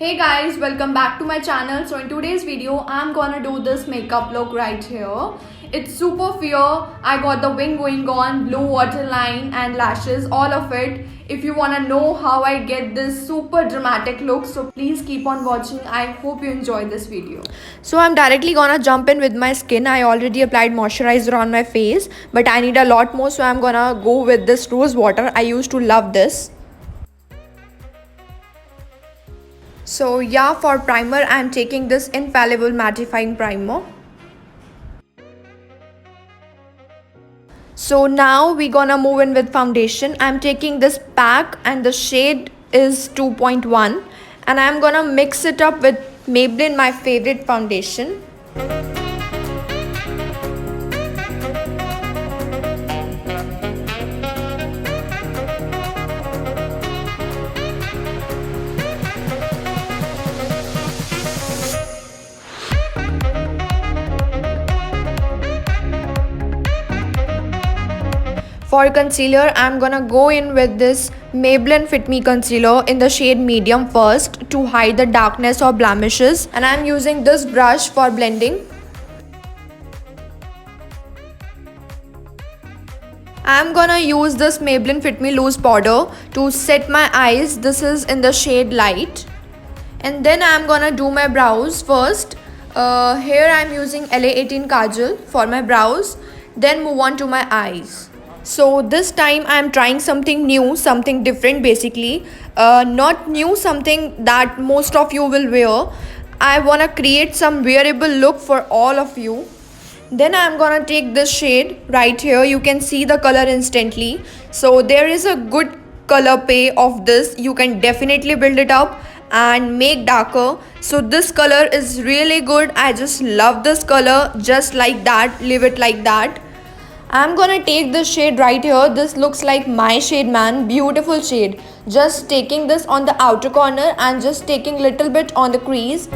Hey guys, welcome back to my channel. So in today's video, I'm gonna do this makeup look right here. It's super fair. I got the wing going on, blue waterline and lashes, all of it. If you wanna know how I get this super dramatic look, so please keep on watching. I hope you enjoy this video. So I'm directly gonna jump in with my skin. I already applied moisturizer on my face, but I need a lot more, so I'm gonna go with this rose water. I used to love this. So yeah, for primer, I'm taking this Infallible Mattifying Primer. So now we're gonna move in with foundation. I'm taking this pack and the shade is 2.1 and I'm gonna mix it up with Maybelline, my favorite foundation. For concealer, I'm gonna go in with this Maybelline Fit Me Concealer in the shade medium first to hide the darkness or blemishes, and I'm using this brush for blending. I'm gonna use this Maybelline Fit Me Loose Powder to set my eyes. This is in the shade Light. And then I'm gonna do my brows first. Here I'm using LA18 Kajal for my brows. Then move on to my eyes. So this time I'm trying something new, something different basically. Not new, something that most of you will wear. I wanna create some wearable look for all of you. Then I'm gonna take this shade right here. You can see the color instantly. So there is a good color pay of this. You can definitely build it up and make darker. So this color is really good. I just love this color. Just like that, leave it like that. I'm gonna take this shade right here. This looks like my shade, man. Beautiful shade. Just taking this on the outer corner and just taking little bit on the crease.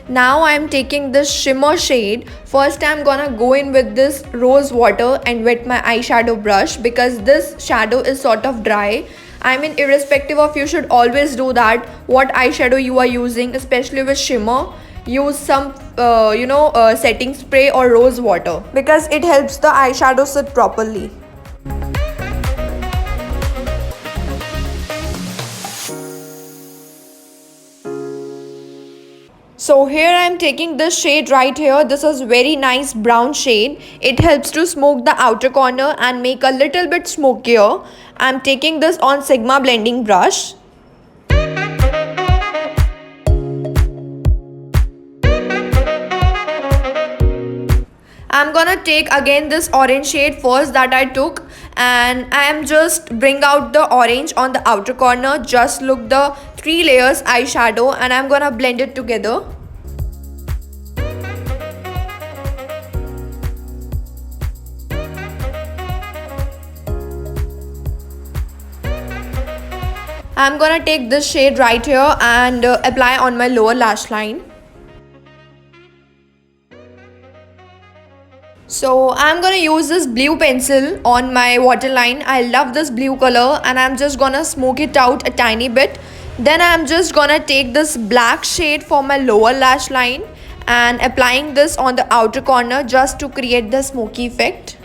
Now I'm taking this shimmer shade. First I'm gonna go in with this rose water and wet my eyeshadow brush because this shadow is sort of dry. I mean, irrespective of, you should always do that. What eyeshadow you are using, especially with shimmer, use some setting spray or rose water because it helps the eyeshadow sit properly. So here I am taking this shade right here. This is very nice brown shade. It helps to smoke the outer corner and make a little bit smokier. I am taking this on Sigma blending brush. I'm gonna take again this orange shade first that I took, and I am just bring out the orange on the outer corner. Just look the 3 layers eyeshadow and I'm gonna blend it together. I'm gonna take this shade right here and apply on my lower lash line. So I'm gonna use this blue pencil on my waterline. I love this blue color and I'm just gonna smoke it out a tiny bit. Then I'm just gonna take this black shade for my lower lash line and applying this on the outer corner just to create the smoky effect.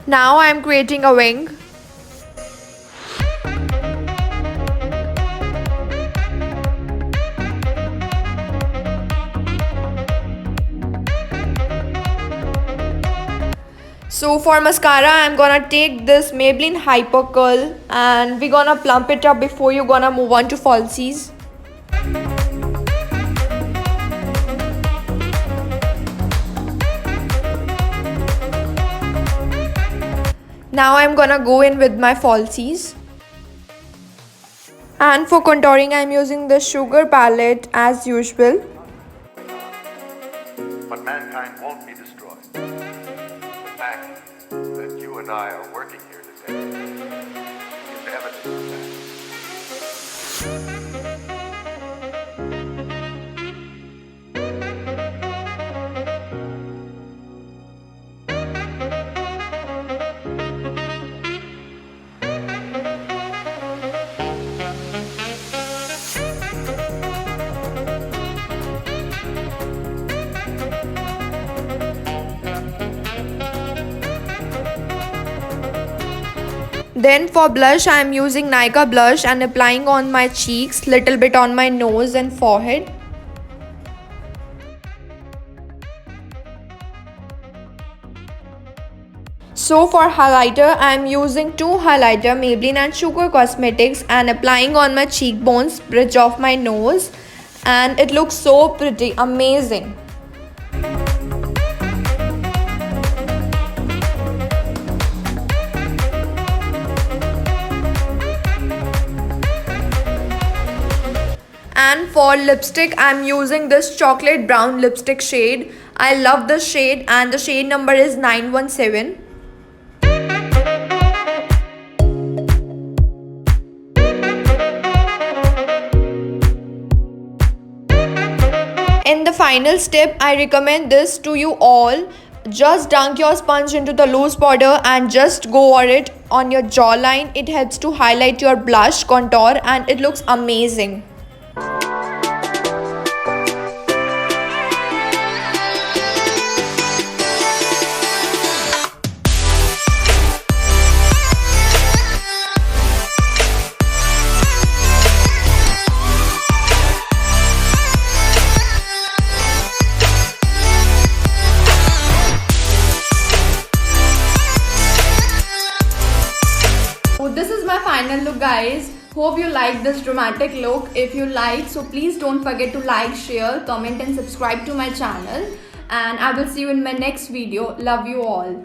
Now I'm creating a wing. So for mascara, I'm gonna take this Maybelline Hyper Curl and we're gonna plump it up before you're gonna move on to falsies. Now I'm gonna go in with my falsies. And for contouring, I'm using the Sugar palette as usual. But mankind won't be destroyed. The fact that you and I are working here today is evidence of that. Then for blush, I am using Nykaa blush and applying on my cheeks, little bit on my nose and forehead. So for highlighter, I am using two highlighter, Maybelline and Sugar Cosmetics, and applying on my cheekbones, bridge of my nose, and it looks so pretty, amazing. And for lipstick, I'm using this chocolate brown lipstick shade. I love this shade and the shade number is 917. In the final step, I recommend this to you all. Just dunk your sponge into the loose powder and just go over it on your jawline. It helps to highlight your blush contour and it looks amazing. So this is my final look, guys. Hope you like this dramatic look. If you like, so please don't forget to like, share, comment and subscribe to my channel. And I will see you in my next video. Love you all.